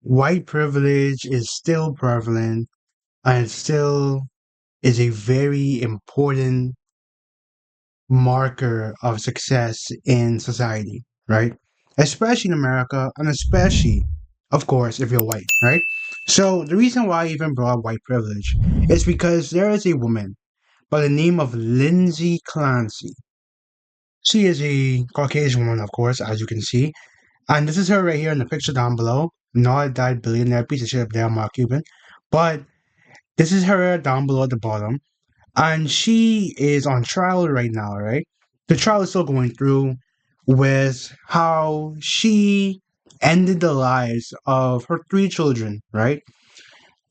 white privilege is still prevalent and it still is a very important marker of success in society, right? Especially in America, and especially, of course, if you're white, right? So the reason why I even brought up white privilege is because there is a woman by the name of Lindsay Clancy. She is a Caucasian woman, of course, as you can see. And this is her right here in the picture down below. Not that billionaire piece of shit up there, Mark Cuban. But this is her down below at the bottom. And she is on trial right now, right? The trial is still going through with how she ended the lives of her three children, right?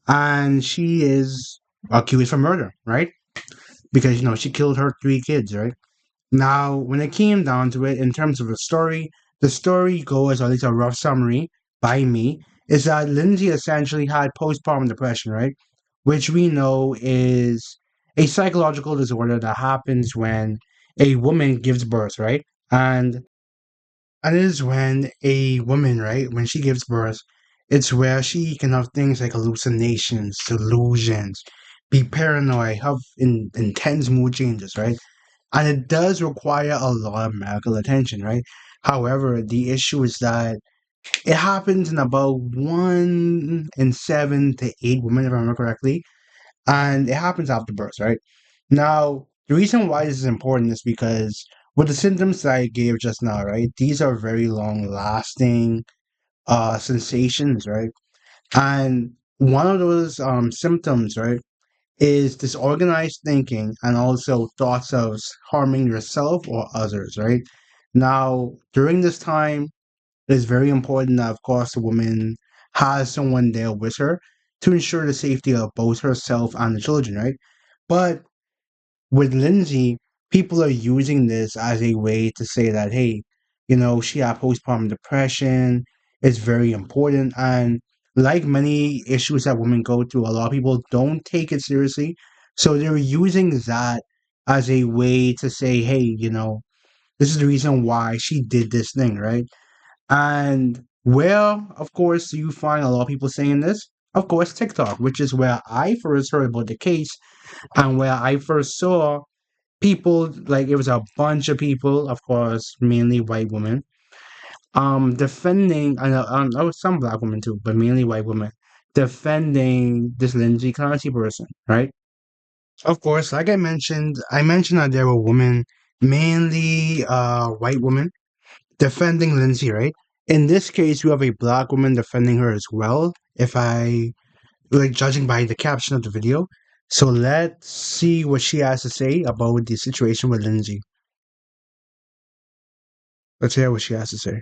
And she is accused for murder, right? Because, she killed her three kids, right? Now, when it came down to it, in terms of the story goes, or at least a rough summary by me, is that Lindsay essentially had postpartum depression, right? Which we know is a psychological disorder that happens when a woman gives birth, right? And it is when a woman, right, when she gives birth, it's where she can have things like hallucinations, delusions, be paranoid, have intense mood changes, right? And it does require a lot of medical attention, right? However, the issue is that it happens in about 1 in 7 to 8 women, if I remember correctly, and it happens after birth, right? Now, the reason why this is important is because with the symptoms that I gave just now, right, these are very long lasting sensations, right? And one of those symptoms, right, is disorganized thinking and also thoughts of harming yourself or others, right? Now, during this time, it is very important that, of course, the woman has someone there with her to ensure the safety of both herself and the children, right? But with Lindsay, people are using this as a way to say that, hey, she had postpartum depression. It's very important. And like many issues that women go through, a lot of people don't take it seriously. So they're using that as a way to say, hey, this is the reason why she did this thing, right? And where, of course, you find a lot of people saying this? Of course, TikTok, which is where I first heard about the case and where I first saw people, like it was a bunch of people, of course, mainly white women, defending, and some black women too, but mainly white women, defending this Lindsay Clancy person, right? Of course, like I mentioned that there were women, mainly white women, defending Lindsay, right? In this case, you have a black woman defending her as well, if I like judging by the caption of the video. So let's see what she has to say about the situation with Lindsay. Let's hear what she has to say.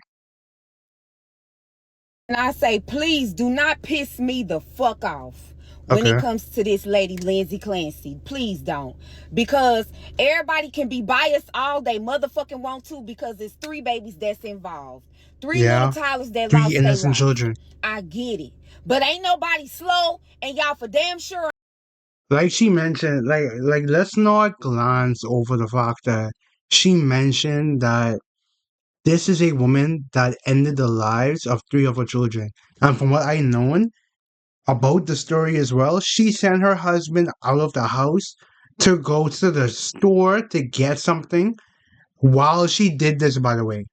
And I say, please do not piss me the fuck off when it Okay. comes to this lady, Lindsay Clancy. Please don't. Because everybody can be biased all they motherfucking want to because it's three babies that's involved. Three little Yeah. toddlers that Three lost their innocent life. children. I get it. But ain't nobody slow, and y'all for damn sure. Like she mentioned, like let's not glance over the fact that she mentioned that this is a woman that ended the lives of three of her children. And from what I known about the story as well, she sent her husband out of the house to go to the store to get something while she did this, by the way.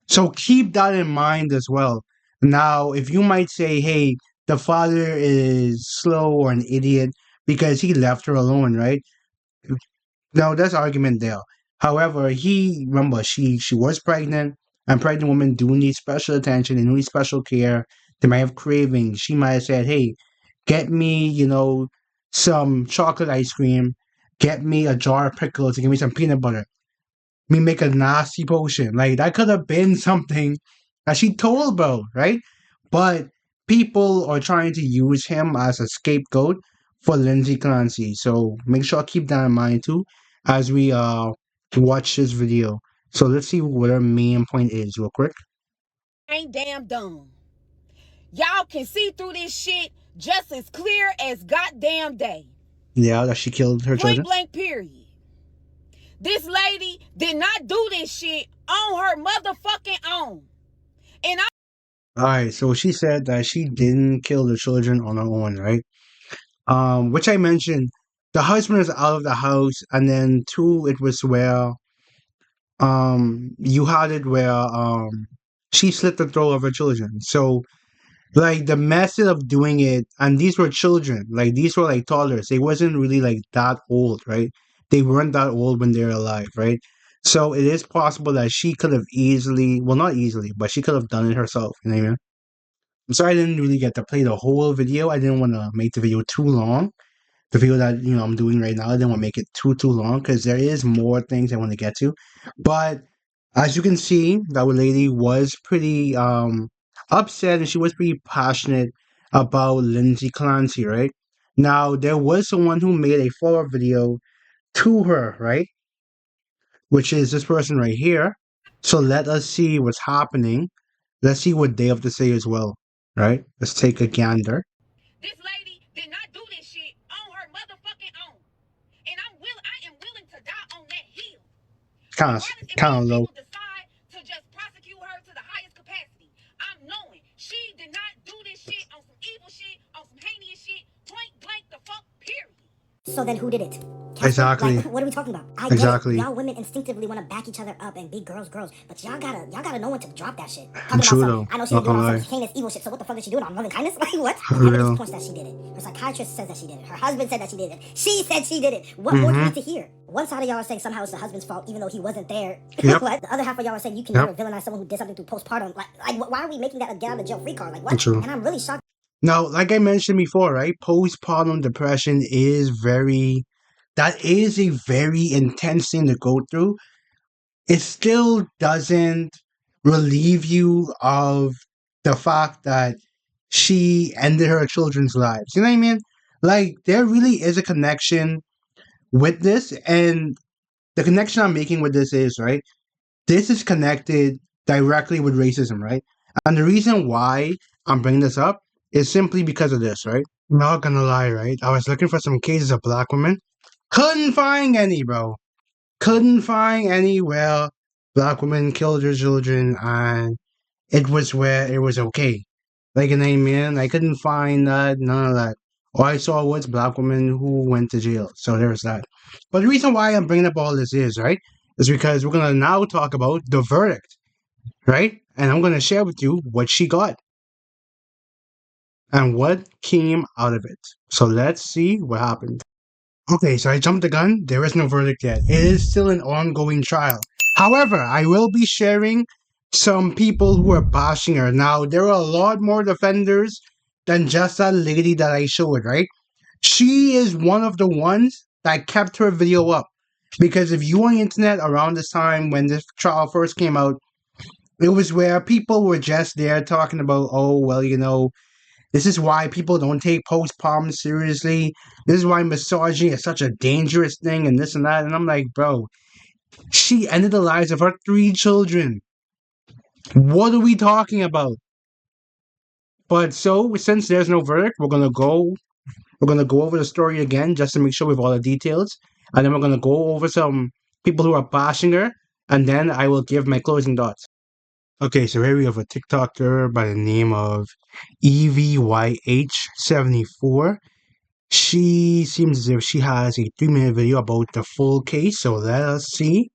So keep that in mind as well. Now, if you might say, hey, the father is slow or an idiot because he left her alone, right? No, that's argument there. However, remember she was pregnant, and pregnant women do need special attention, they need special care. They might have cravings. She might have said, "Hey, get me, some chocolate ice cream, get me a jar of pickles, and give me some peanut butter. Me make a nasty potion." Like that could have been something that she told about, right? But people are trying to use him as a scapegoat for Lindsay Clancy. So make sure to keep that in mind too as we watch this video. So let's see what our main point is real quick. Ain't damn dumb. Y'all can see through this shit just as clear as goddamn day. Yeah, that she killed her Point children. blank, period. This lady did not do this shit on her motherfucking own. And I Alright, so she said that she didn't kill the children on her own, right? Which I mentioned, the husband is out of the house, and then two, it was where you had it where she slit the throat of her children. So like the method of doing it, and these were children, like these were like toddlers. They wasn't really like that old, right? They weren't that old when they were alive, right? So it is possible that she could have easily, well, not easily, but she could have done it herself. You know what I mean? I'm sorry I didn't really get to play the whole video. I didn't want to make the video too long. The video that I'm doing right now, I didn't want to make it too long because there is more things I want to get to. But as you can see, that lady was pretty upset and she was pretty passionate about Lindsay Clancy, right? Now there was someone who made a follow-up video to her, right? Which is this person right here. So let us see what's happening. Let's see what they have to say as well, right? Let's take a gander. This lady did not do this shit on her motherfucking own. And I am willing to die on that hill. Regardless if Kind these of low. people decide to just prosecute her to the highest capacity. I'm knowing she did not do this shit on some evil shit, on some heinous shit, point blank the fuck, period. So then who did it? Casper? Exactly. Like, what are we talking about? I Exactly. get it. Y'all women instinctively want to back each other up and be girls, but y'all gotta know when to drop that shit. Talking True about though. some, I know she Not didn't do it gonna on lie. some heinous evil shit. So what the fuck did she do it on? Loving kindness? Like what? For Evidence real. points that she did it. Her psychiatrist says that she did it. Her husband said that she did it. She said she did it. What more do you need to hear? One side of y'all are saying somehow it's the husband's fault, even though he wasn't there. Yep. What? The other half of y'all are saying you can Yep. never villainize someone who did something through postpartum. Like why are we making that a get out of jail free card? Like what? True. And I'm really shocked. Now, like I mentioned before, right? Postpartum depression is that is a very intense thing to go through. It still doesn't relieve you of the fact that she ended her children's lives. You know what I mean? Like, there really is a connection with this, and the connection I'm making with this is, right? This is connected directly with racism, right? And the reason why I'm bringing this up is simply because of this, right? Not gonna lie, right? I was looking for some cases of black women. Couldn't find any, bro. Couldn't find any where black women killed their children and it was where it was okay. Like, you know what I mean? I couldn't find none of that. All I saw was black women who went to jail. So there's that. But the reason why I'm bringing up all this is, right, is because we're going to now talk about the verdict, right? And I'm going to share with you what she got and what came out of it. So let's see what happened. Okay, so I jumped the gun. There is no verdict yet. It is still an ongoing trial. However, I will be sharing some people who are bashing her. Now, there are a lot more defenders than just that lady that I showed, right? She is one of the ones that kept her video up. Because if you on the internet around this time when this trial first came out, it was where people were just there talking about, oh, well, this is why people don't take postpartum seriously. This is why misogyny is such a dangerous thing and this and that. And I'm like, bro, she ended the lives of her 3 children. What are we talking about? But so since there's no verdict, we're gonna go over the story again just to make sure we have all the details. And then we're gonna go over some people who are bashing her, and then I will give my closing thoughts. Okay, so here we have a TikToker by the name of EVYH74. She seems as if she has a 3-minute video about the full case, so let us see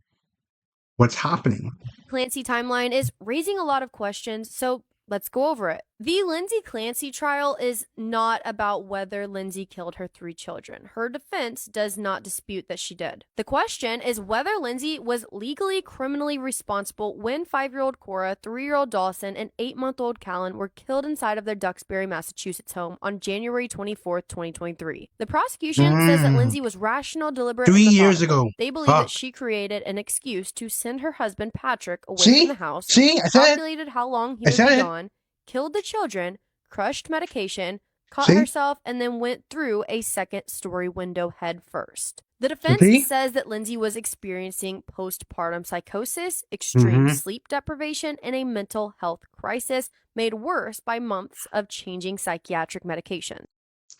what's happening. Clancy timeline is raising a lot of questions, so let's go over it. The Lindsay Clancy trial is not about whether Lindsay killed her 3 children. Her defense does not dispute that she did. The question is whether Lindsay was legally criminally responsible when 5-year-old Cora, 3-year-old Dawson, and 8-month-old Callan were killed inside of their Duxbury, Massachusetts home on January 24th, 2023. The prosecution says that Lindsay was rational, deliberate, 3 and years methodical. ago. They believe that she created an excuse to send her husband Patrick away from the house, See? I said it. calculated how long he would be gone, killed the children, crushed medication, caught herself, and then went through a second-story window head first. The defense says that Lindsay was experiencing postpartum psychosis, extreme sleep deprivation, and a mental health crisis made worse by months of changing psychiatric medication.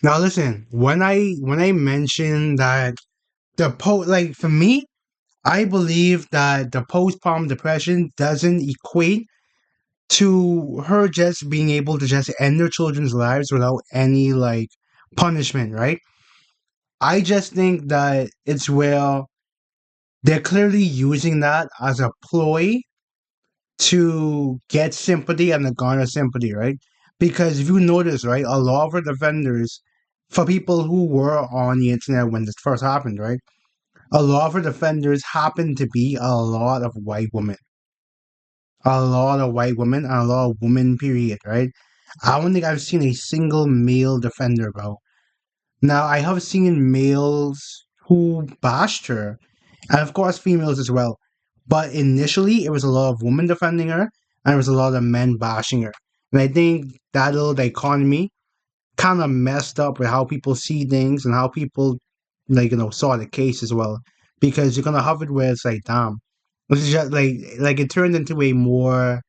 Now listen, when I mentioned that for me, I believe that the postpartum depression doesn't equate to her just being able to just end their children's lives without any like punishment, right? I just think that it's where they're clearly using that as a ploy to get sympathy and to garner sympathy, right? Because if you notice, right, a lot of her defenders, for people who were on the internet when this first happened, right, a lot of her defenders happen to be a lot of white women. A lot of white women and a lot of women, period, right? I don't think I've seen a single male defender, bro. Now, I have seen males who bashed her, and of course females as well. But initially, it was a lot of women defending her, and it was a lot of men bashing her. And I think that little dichotomy kind of messed up with how people see things and how people, like, saw the case as well. Because you're gonna have it where it's like, damn, this is just like it turned into a more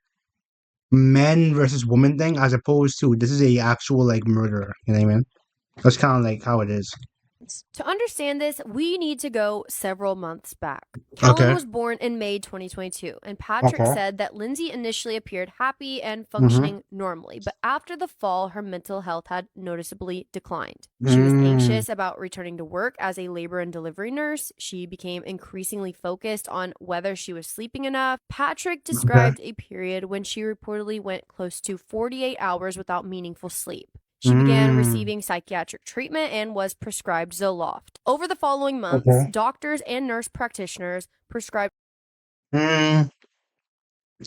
men versus woman thing as opposed to this is a actual like murderer. You know what I mean? That's kind of like how it is. To understand this, we need to go several months back. Okay. Kellen was born in May 2022, and Patrick Okay. said that Lindsay initially appeared happy and Mm-hmm. functioning normally, but after the fall, her mental health had noticeably declined. She was anxious about returning to work as a labor and delivery nurse. She became increasingly focused on whether she was sleeping enough. Patrick described a period when she reportedly went close to 48 hours without meaningful sleep. She began receiving psychiatric treatment and was prescribed Zoloft. Over the following months, Okay. doctors and nurse practitioners prescribed. Mm,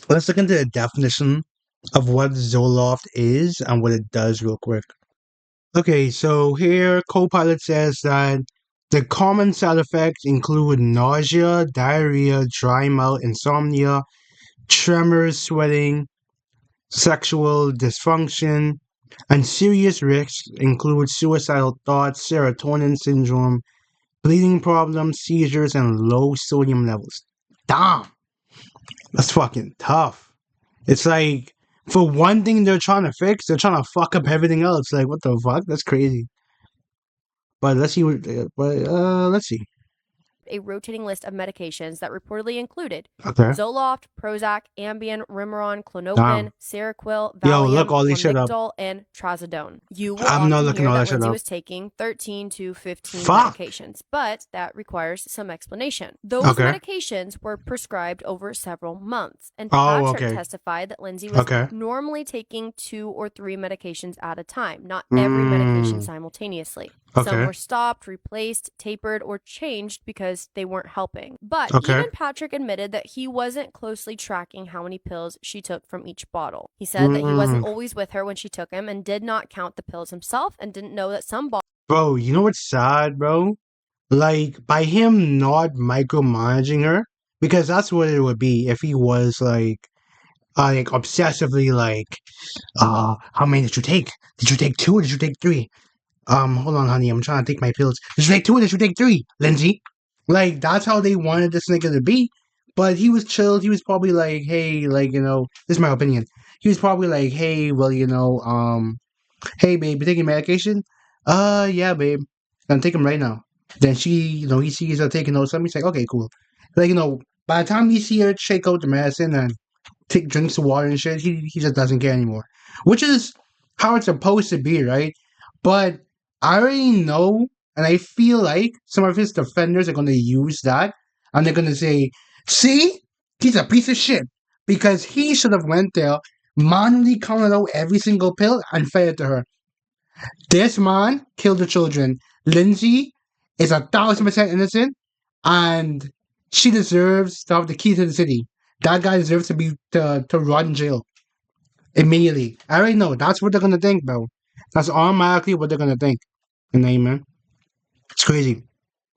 let's look into the definition of what Zoloft is and what it does real quick. Okay, so here Copilot says that the common side effects include nausea, diarrhea, dry mouth, insomnia, tremors, sweating, sexual dysfunction, and serious risks include suicidal thoughts, serotonin syndrome, bleeding problems, seizures, and low sodium levels. Damn, that's fucking tough. It's like, for one thing they're trying to fix, they're trying to fuck up everything else. Like, what the fuck? That's crazy. But let's see let's see. a rotating list of medications that reportedly included Okay. Zoloft, Prozac, Ambien, Remeron, Klonopin, Damn. Seroquel, Yo, look Valium, all this shit up. Lamictal, and Trazodone. You will I'm not often looking hear all that that shit Lindsay up. was taking 13 to 15 Fuck. medications, but that requires some explanation. Those Okay. medications were prescribed over several months, and Oh, Patrick okay. testified that Lindsay was Okay. normally taking 2 or 3 medications at a time, not every medication simultaneously. Some Okay. were stopped, replaced, tapered, or changed because they weren't helping. But Okay. even Patrick admitted that he wasn't closely tracking how many pills she took from each bottle. He said that he wasn't always with her when she took them and did not count the pills himself and didn't know that some bottles. Bro, you know what's sad, bro? Like, by him not micromanaging her, because that's what it would be if he was like obsessively like, how many did you take? Did you take 2 or did you take 3? Hold on, honey, I'm trying to take my pills. Did you take 2 or did you take 3, Lindsay? Like, that's how they wanted this nigga to be. But he was chilled. He was probably like, hey, like, this is my opinion. He was probably like, hey, well, hey, babe, you taking medication? Yeah, babe. I'm taking them right now. Then he sees her taking those something. He's like, okay, cool. Like, by the time you see her shake out the medicine and take drinks of water and shit, he just doesn't care anymore. Which is how it's supposed to be, right? But I already know, and I feel like some of his defenders are going to use that, and they're going to say, see, he's a piece of shit, because he should have went there, manually counted out every single pill, and fed it to her. This man killed the children. Lindsay is 1,000% innocent, and she deserves to have the key to the city. That guy deserves to rot in jail immediately. I already know. That's what they're gonna think, bro. That's automatically what they're gonna think. And then, man, it's crazy.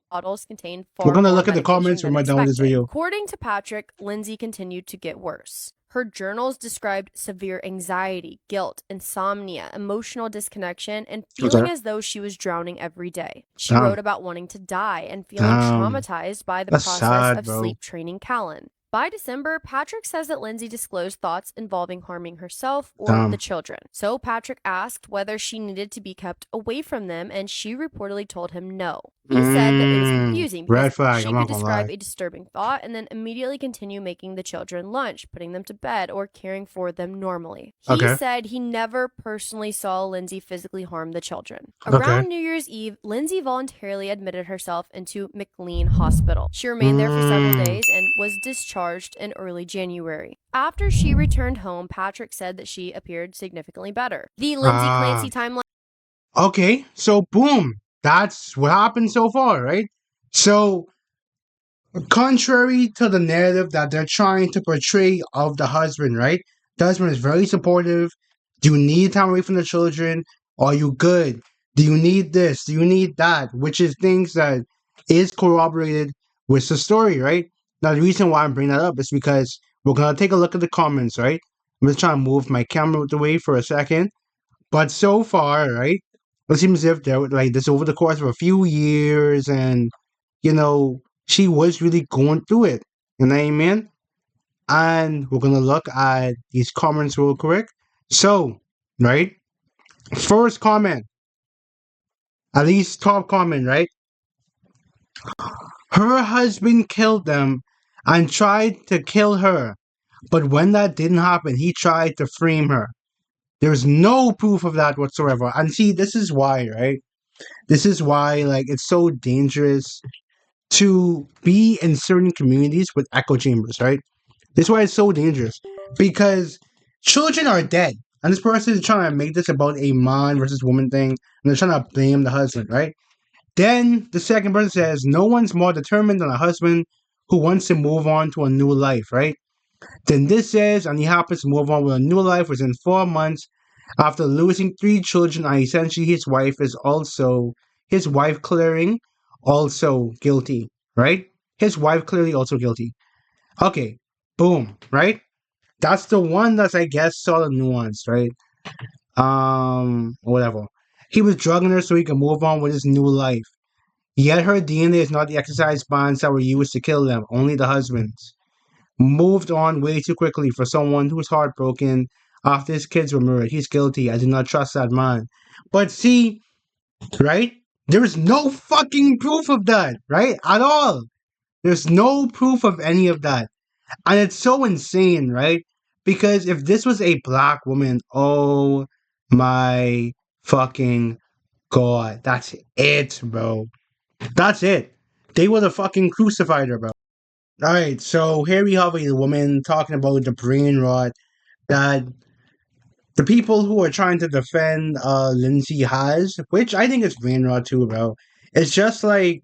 Bottles contained far We're gonna more look at the medication comments when than we're done with this expected. video. According to Patrick, Lindsay continued to get worse. Her journals described severe anxiety, guilt, insomnia, emotional disconnection, and feeling as though she was drowning every day. She Damn. wrote about wanting to die and feeling Damn. traumatized by the That's process sad, of bro. sleep training Callan. By December, Patrick says that Lindsay disclosed thoughts involving harming herself or Damn. the children. So Patrick asked whether she needed to be kept away from them, and she reportedly told him no. He said that it was confusing because Red flag, she I'm could not gonna describe lie. a disturbing thought and then immediately continue making the children lunch, putting them to bed, or caring for them normally. He Okay. said he never personally saw Lindsay physically harm the children. Okay. Around New Year's Eve, Lindsay voluntarily admitted herself into McLean Hospital. She remained there for several days and was discharged in early January. After she returned home, Patrick said that she appeared significantly better. The Lindsay Clancy timeline. Okay, so boom. That's what happened so far, right? So, contrary to the narrative that they're trying to portray of the husband, right? The husband is very supportive. Do you need time away from the children? Are you good? Do you need this? Do you need that? Which is things that is corroborated with the story, right? Now, the reason why I'm bringing that up is because we're going to take a look at the comments, right? I'm just trying to move my camera out the way for a second. But so far, right, it seems as if they're like this over the course of a few years, and she was really going through it. You know what I mean? And we're gonna look at these comments real quick. So, right, first comment, at least top comment, right? Her husband killed them and tried to kill her, but when that didn't happen, he tried to frame her. There's no proof of that whatsoever. And see, this is why, right? This is why, like, it's so dangerous to be in certain communities with echo chambers, right? This is why it's so dangerous. Because children are dead. And this person is trying to make this about a man versus woman thing. And they're trying to blame the husband, right? Then the second person says, no one's more determined than a husband who wants to move on to a new life, right? Then this says, and he happens to move on with a new life within 4 months after losing 3 children, and essentially his wife clearing also guilty, right? His wife clearly also guilty. Okay, boom, right? That's the one that's, I guess, sort of nuanced, right? Whatever. He was drugging her so he could move on with his new life. Yet her DNA is not the exercise bonds that were used to kill them, only the husband's. Moved on way too quickly for someone who's heartbroken after his kids were murdered. He's guilty. I do not trust that man. But see, right? There is no fucking proof of that, right? At all. There's no proof of any of that. And it's so insane, right? Because if this was a black woman, oh my fucking god. That's it, bro. That's it. They would have fucking crucified her, bro. Alright, so here we have a woman talking about the brain rot that the people who are trying to defend Lindsay has, which I think is brain rot too, bro. It's just like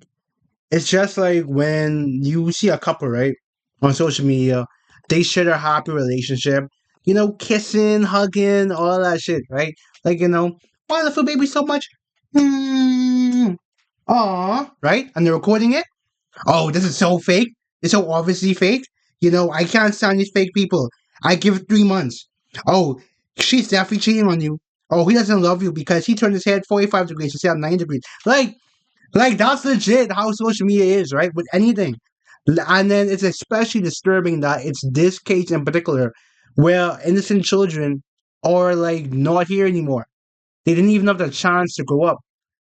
when you see a couple, right, on social media, they share their happy relationship, kissing, hugging, all that shit, right? Like, why I feel baby so much? Aw, right? And they're recording it. Oh, this is so fake. It's so obviously fake. I can't stand these fake people. I give it 3 months. Oh, she's definitely cheating on you. Oh, he doesn't love you because he turned his head 45 degrees instead of 90 degrees. Like that's legit how social media is, right? With anything. And then it's especially disturbing that it's this case in particular where innocent children are like not here anymore. They didn't even have the chance to grow up.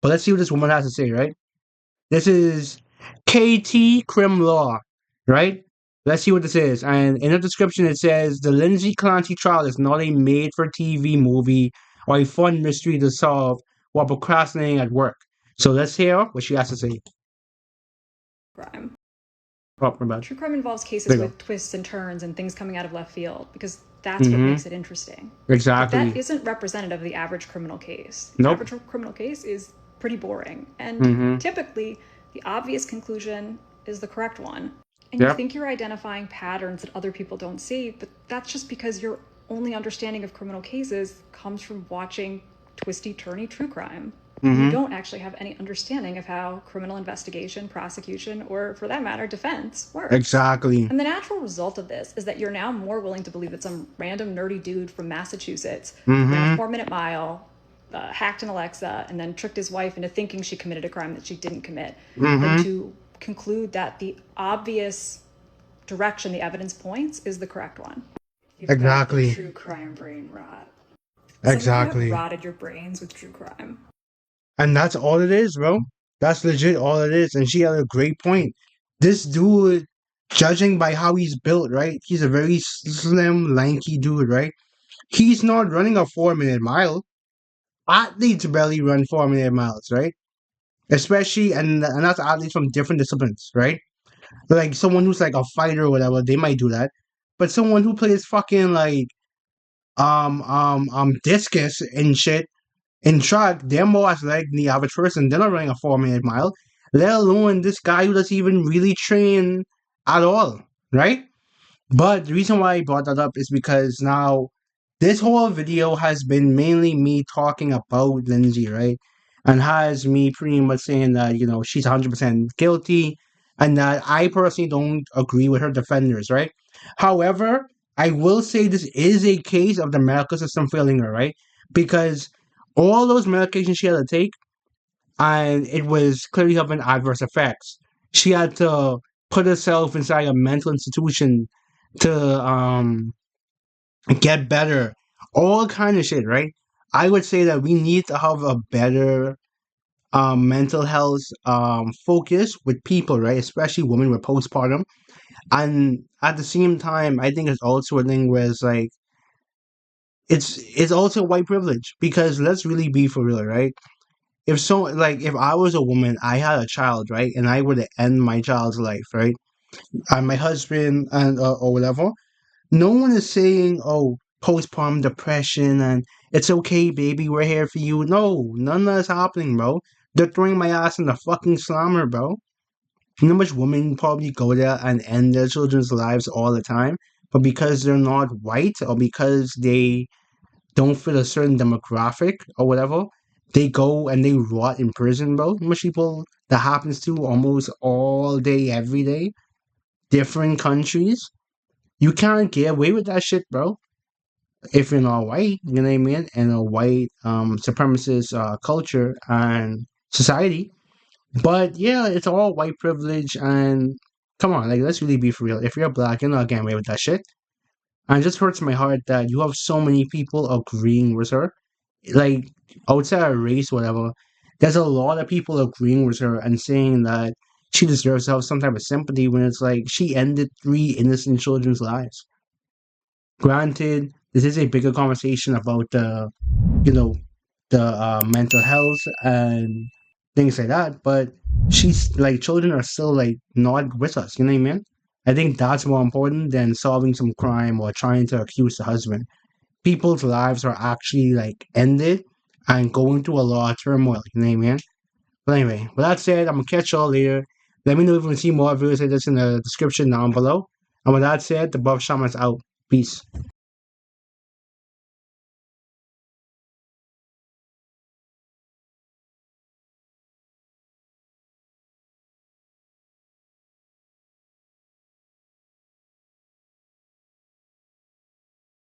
But let's see what this woman has to say, right? This is KT Crim Law, right? Let's see what this is. And in the description, it says the Lindsay Clancy trial is not a made for TV movie or a fun mystery to solve while procrastinating at work. So let's hear what she has to say. Crime. Oh, my bad. True crime involves cases with twists and turns and things coming out of left field because that's what makes it interesting. Exactly. But that isn't representative of the average criminal case. Nope. The average criminal case is pretty boring. And typically, the obvious conclusion is the correct one. And you think you're identifying patterns that other people don't see, but that's just because your only understanding of criminal cases comes from watching twisty-turny true crime. You don't actually have any understanding of how criminal investigation, prosecution, or for that matter, defense works. Exactly. And the natural result of this is that you're now more willing to believe that some random nerdy dude from Massachusetts ran a 4-minute mile, hacked an Alexa, and then tricked his wife into thinking she committed a crime that she didn't commit, than to conclude that the obvious direction the evidence points is the correct one. You've got the true crime brain rot. Exactly. You have rotted your brains with true crime. And that's all it is, bro. That's legit all it is. And she had a great point. This dude, judging by how he's built, right? He's a very slim, lanky dude, right? He's not running a 4 minute mile. Athletes barely run 4 minute miles, right? Especially, and that's athletes from different disciplines, right? Like someone who's like a fighter or whatever, they might do that. But someone who plays fucking like discus and shit in track, they're more athletic than the average person. They're not running a 4 minute mile, let alone this guy who doesn't even really train at all, right? But the reason why I brought that up is because now this whole video has been mainly me talking about Lindsay, right? And has me pretty much saying that, she's 100% guilty and that I personally don't agree with her defenders, right? However, I will say this is a case of the medical system failing her, right? Because all those medications she had to take, and it was clearly having adverse effects. She had to put herself inside a mental institution to get better, all kind of shit, right? I would say that we need to have a better mental health focus with people, right? Especially women with postpartum. And at the same time, I think it's also a thing where it's like it's also white privilege because let's really be for real, right? If I was a woman, I had a child, right, and I were to end my child's life, right, and my husband and or whatever, no one is saying, "Oh, postpartum depression and it's okay, baby, we're here for you." No, none of that's happening, bro. They're throwing my ass in the fucking slammer, bro. You know how much women probably go there and end their children's lives all the time, but because they're not white or because they don't fit a certain demographic or whatever, they go and they rot in prison, bro. How much people that happens to almost all day, every day, different countries. You can't get away with that shit, bro. If you're not white, you know what I mean, in a white supremacist culture and society. But yeah, it's all white privilege and come on, like let's really be for real. If you're black, you're not getting away with that shit. And it just hurts my heart that you have so many people agreeing with her. Like outside of race, whatever, there's a lot of people agreeing with her and saying that she deserves to have some type of sympathy when it's like she ended 3 innocent children's lives. Granted, this is a bigger conversation about you know, the mental health and things like that, but she's like children are still like not with us. You know what I mean? I think that's more important than solving some crime or trying to accuse the husband. People's lives are actually like ended and going through a lot of turmoil. You know what I mean? But anyway, with that said, I'm gonna catch y'all later. Let me know if you want to see more videos like this in the description down below. And with that said, the Buff Shaman's out. Peace.